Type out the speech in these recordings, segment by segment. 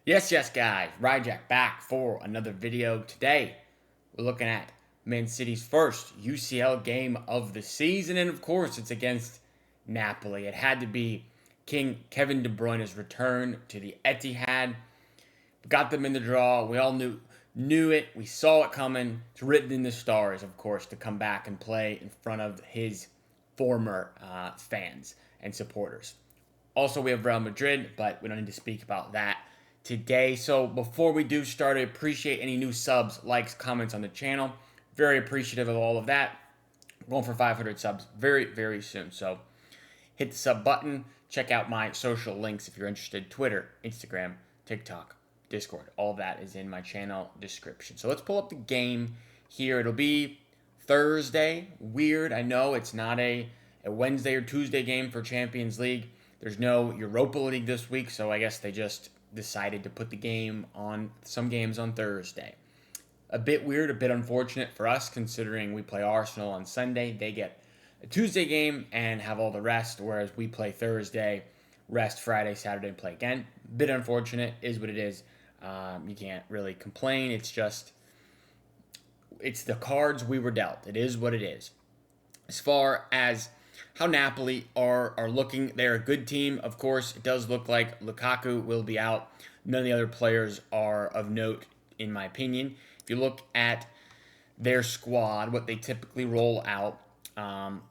Yes, guys. Ryjack back for another video. Today, we're looking at Man City's first UCL game of the season, and of course, it's against Napoli. It had to be King Kevin De Bruyne's return to the Etihad. Got them in the draw. We all knew it. We saw it coming. It's written in the stars, of course, to come back and play in front of his former fans and supporters. Also, we have Real Madrid, but we don't need to speak about that today. So before we do start, I appreciate any new subs, likes, comments on the channel. Very appreciative of all of that. We're going for 500 subs very, very soon. So hit the sub button. Check out my social links if you're interested. Twitter, Instagram, TikTok, Discord. All of that is in my channel description. So let's pull up the game here. It'll be Thursday. Weird. I know it's not a Wednesday or Tuesday game for Champions League. There's no Europa League this week, so I guess they just decided to put the game on some games on Thursday. A bit weird, a bit unfortunate for us considering we play Arsenal on Sunday. They get a Tuesday game and have all the rest, whereas we play Thursday, rest Friday, Saturday, and play again. Bit unfortunate, is what it is. You can't really complain. It's the cards we were dealt. It is what it is. As far as how Napoli are looking, they're a good team. Of course, it does look like Lukaku will be out. None of the other players are of note, in my opinion. If you look at their squad, what they typically roll out,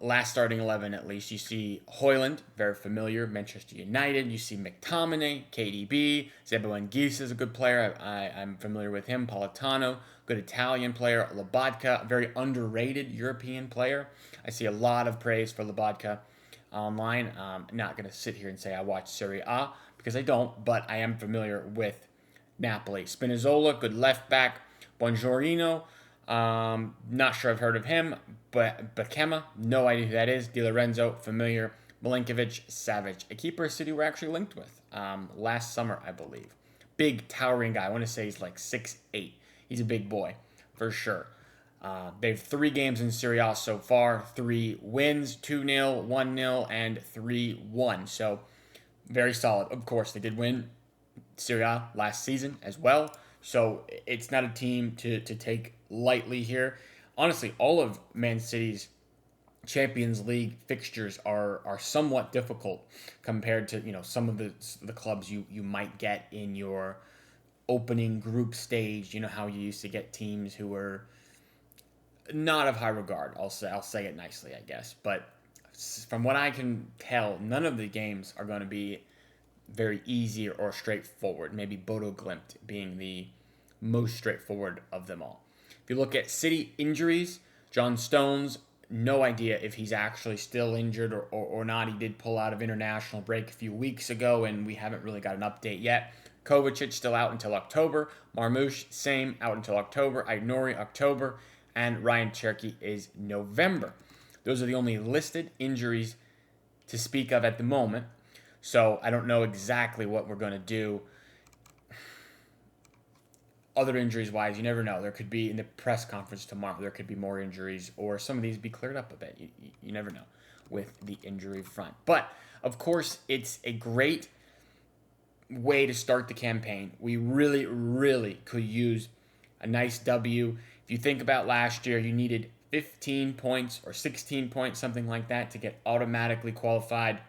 last starting 11 at least, you see Højlund, very familiar, Manchester United. You see McTominay, KDB. Zebo Anguissa is a good player. I'm familiar with him. Politano, good Italian player. Lobotka, very underrated European player. I see a lot of praise for Lobotka online. I'm not going to sit here and say I watch Serie A because I don't, but I am familiar with Napoli. Spinazzola, good left back. Buongiorno, not sure I've heard of him, but Bakema, no idea who that is. Di Lorenzo, familiar. Milinkovic, Savic, a keeper City were actually linked with last summer, I believe. Big, towering guy. I want to say he's like 6'8". He's a big boy, for sure. They have 3 games in Serie A so far. 3 wins, 2-0, 1-0, and 3-1. So, very solid. Of course, they did win Serie A last season as well. So it's not a team to take lightly here. Honestly, all of Man City's Champions League fixtures are somewhat difficult compared to some of the clubs you might get in your opening group stage. You know how you used to get teams who were not of high regard. I'll say it nicely, I guess. But from what I can tell, none of the games are going to be very easy or straightforward. Maybe Bodo Glimt being the most straightforward of them all. If you look at City injuries, John Stones, no idea if he's actually still injured or not. He did pull out of international break a few weeks ago, and we haven't really got an update yet. Kovacic still out until October. Marmoush, same, out until October. Aït-Nouri, October. And Ryan Cherky is November. Those are the only listed injuries to speak of at the moment. So I don't know exactly what we're going to do. Other injuries wise, you never know. There could be in the press conference tomorrow, there could be more injuries, or some of these be cleared up a bit. You never know with the injury front. But of course, it's a great way to start the campaign. We really, really could use a nice W. If you think about last year, you needed 15 points or 16 points, something like that, to get automatically qualified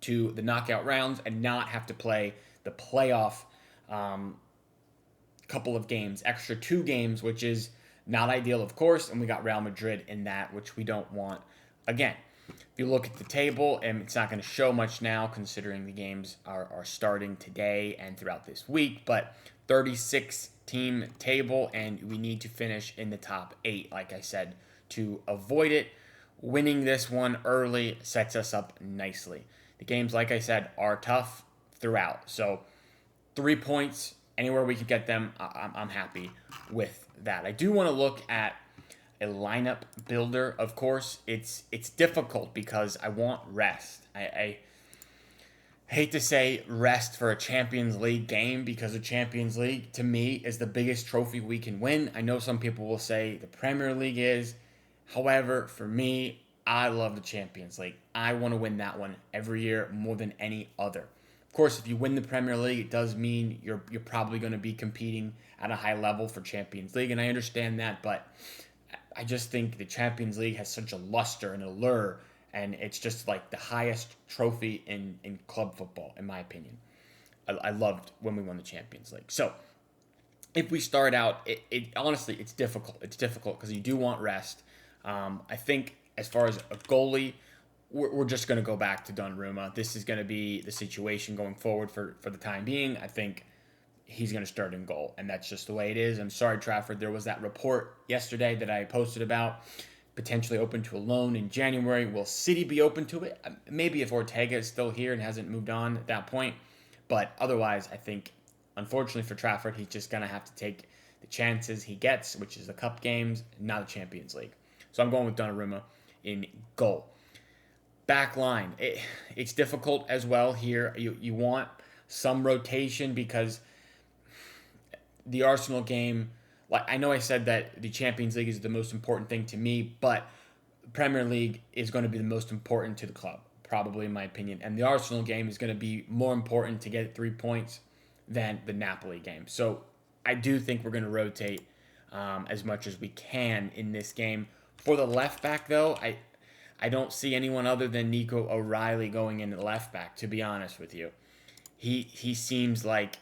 to the knockout rounds and not have to play the playoff couple of games, extra 2 games, which is not ideal, of course, and we got Real Madrid in that, which we don't want. Again, if you look at the table, and it's not going to show much now considering the games are starting today and throughout this week, but 36-team table, and we need to finish in the top 8, like I said, to avoid it. Winning this one early sets us up nicely. The games, like I said, are tough throughout. So 3 points, anywhere we could get them, I'm happy with that. I do want to look at a lineup builder. Of course, it's difficult because I want rest. I hate to say rest for a Champions League game because the Champions League, to me, is the biggest trophy we can win. I know some people will say the Premier League is. However, for me, I love the Champions League. I want to win that one every year more than any other. Of course, if you win the Premier League, it does mean you're probably going to be competing at a high level for Champions League, and I understand that, but I just think the Champions League has such a luster and allure, and it's just like the highest trophy in club football, in my opinion. I loved when we won the Champions League. So if we start out, it honestly, it's difficult. It's difficult because you do want rest. I think as far as a goalie, we're just going to go back to Donnarumma. This is going to be the situation going forward for the time being. I think he's going to start in goal, and that's just the way it is. I'm sorry, Trafford. There was that report yesterday that I posted about potentially open to a loan in January. Will City be open to it? Maybe if Ortega is still here and hasn't moved on at that point. But otherwise, I think, unfortunately for Trafford, he's just going to have to take the chances he gets, which is the cup games, not the Champions League. So I'm going with Donnarumma in goal. Back line, it's difficult as well here. You want some rotation because the Arsenal game, like I know I said that the Champions League is the most important thing to me, but Premier League is going to be the most important to the club, probably in my opinion. And the Arsenal game is going to be more important to get 3 points than the Napoli game. So I do think we're going to rotate as much as we can in this game. For the left back, though, I don't see anyone other than Nico O'Reilly going in the left back, to be honest with you. He seems like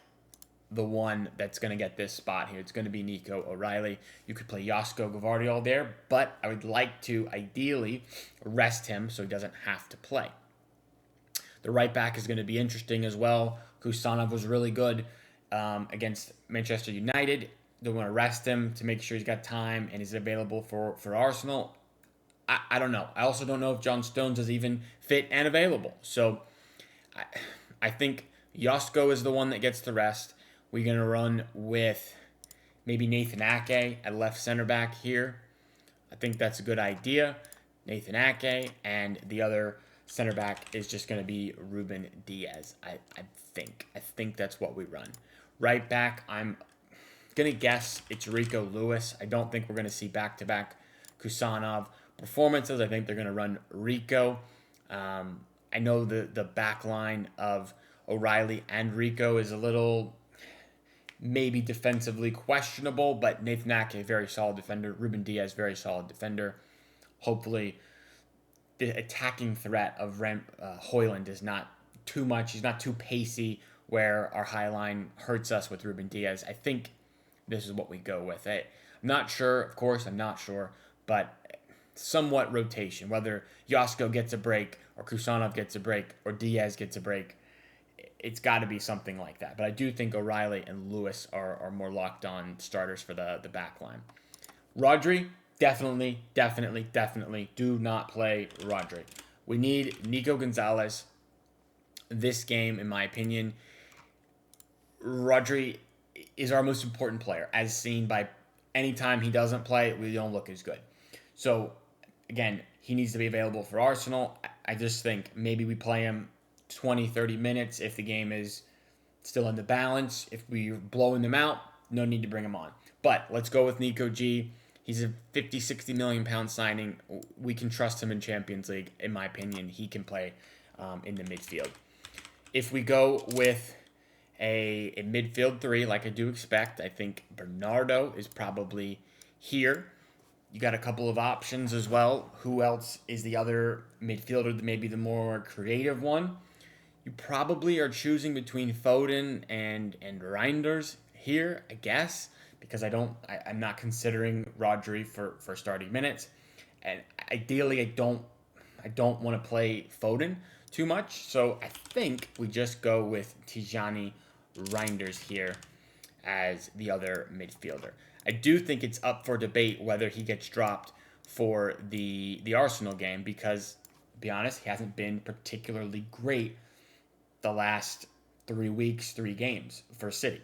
the one that's going to get this spot here. It's going to be Nico O'Reilly. You could play Josko Gvardiol there, but I would like to ideally rest him so he doesn't have to play. The right back is going to be interesting as well. Kusanov was really good against Manchester United. They want to rest him to make sure he's got time and is available for Arsenal. I don't know. I also don't know if John Stones is even fit and available. So I think Josko is the one that gets the rest. We're going to run with maybe Nathan Ake at left center back here. I think that's a good idea. Nathan Ake, and the other center back is just going to be Ruben Diaz, I think that's what we run. Right back, I'm going to guess it's Rico Lewis. I don't think we're going to see back-to-back Kusanov performances. I think they're going to run Rico. I know the back line of O'Reilly and Rico is a little maybe defensively questionable, but Nathan Ake, very solid defender. Ruben Diaz, very solid defender. Hopefully, the attacking threat of Højlund is not too much. He's not too pacey where our high line hurts us with Ruben Diaz. I think this is what we go with. I'm not sure, of course, I'm not sure, but somewhat rotation, whether Josko gets a break or Kusanov gets a break or Diaz gets a break. It's got to be something like that. But I do think O'Reilly and Lewis are more locked on starters for the back line. Rodri, definitely do not play Rodri. We need Nico Gonzalez this game, in my opinion. Rodri is our most important player, as seen by any time he doesn't play, we don't look as good. So, again, he needs to be available for Arsenal. I just think maybe we play him 20, 30 minutes if the game is still in the balance. If we're blowing them out, no need to bring him on. But let's go with Nico G. He's a 50, 60 million pound signing. We can trust him in Champions League. In my opinion, he can play in the midfield. If we go with a midfield three, like I do expect, I think Bernardo is probably here. You got a couple of options as well. Who else is the other midfielder, maybe the more creative one? You probably are choosing between Foden and Reinders here, I guess, because I'm not considering Rodri for starting minutes. And ideally, I don't want to play Foden too much. So I think we just go with Tijani Reinders here as the other midfielder. I do think it's up for debate whether he gets dropped for the Arsenal game because, to be honest, he hasn't been particularly great the last 3 weeks, 3 games for City.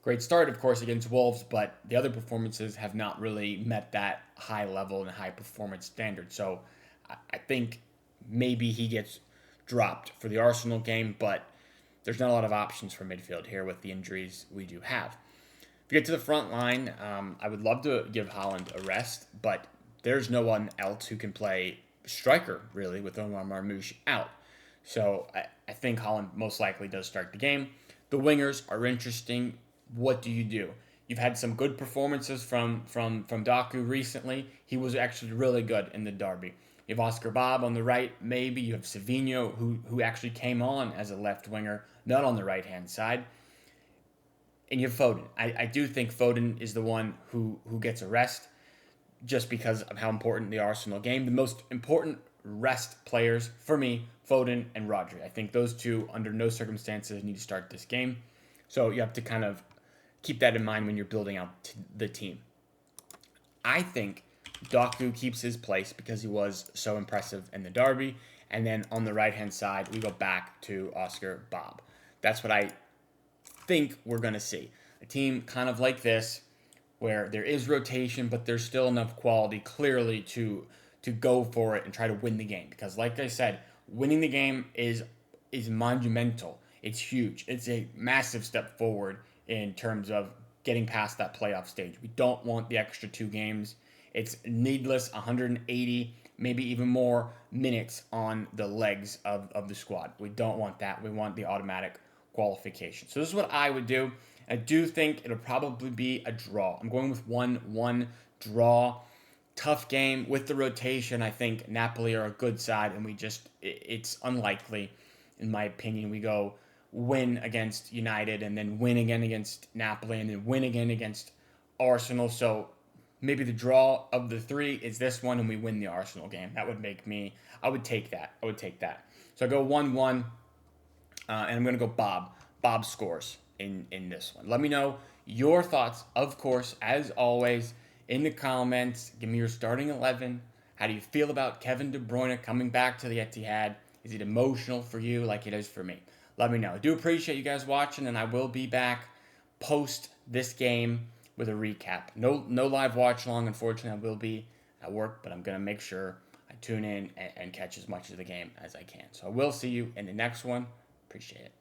Great start, of course, against Wolves, but the other performances have not really met that high level and high performance standard. So I think maybe he gets dropped for the Arsenal game, but there's not a lot of options for midfield here with the injuries we do have. If you get to the front line, I would love to give Haaland a rest, but there's no one else who can play striker, really, with Omar Marmoush out. So I think Holland most likely does start the game. The wingers are interesting. What do you do? You've had some good performances from Doku recently. He was actually really good in the derby. You have Oscar Bob on the right, maybe. You have Savino, who actually came on as a left winger, not on the right hand side. And you have Foden. I do think Foden is the one who gets a rest just because of how important the Arsenal game. The most important rest players for me, Foden and Rodri. I think those two, under no circumstances, need to start this game. So you have to kind of keep that in mind when you're building out the team. I think Doku keeps his place because he was so impressive in the derby. And then on the right hand side, we go back to Oscar Bob. That's what I think we're going to see. A team kind of like this, where there is rotation, but there's still enough quality clearly to go for it and try to win the game. Because like I said, winning the game is monumental. It's huge. It's a massive step forward in terms of getting past that playoff stage. We don't want the extra 2 games. It's needless 180, maybe even more minutes on the legs of the squad. We don't want that. We want the automatic qualification. So this is what I would do. I do think it'll probably be a draw. I'm going with 1-1 draw. Tough game with the rotation. I think Napoli are a good side, and it's unlikely, in my opinion, we go win against United and then win again against Napoli and then win again against Arsenal. So maybe the draw of the 3 is this one and we win the Arsenal game. That would make me, I would take that. So I go 1-1, and I'm going to go Bob. Bob scores in this one. Let me know your thoughts, of course, as always, in the comments. Give me your starting 11. How do you feel about Kevin De Bruyne coming back to the Etihad? Is it emotional for you like it is for me? Let me know. I do appreciate you guys watching, and I will be back post this game with a recap. No live watch along, unfortunately. I will be at work, but I'm going to make sure I tune in and catch as much of the game as I can. So I will see you in the next one. Appreciate it.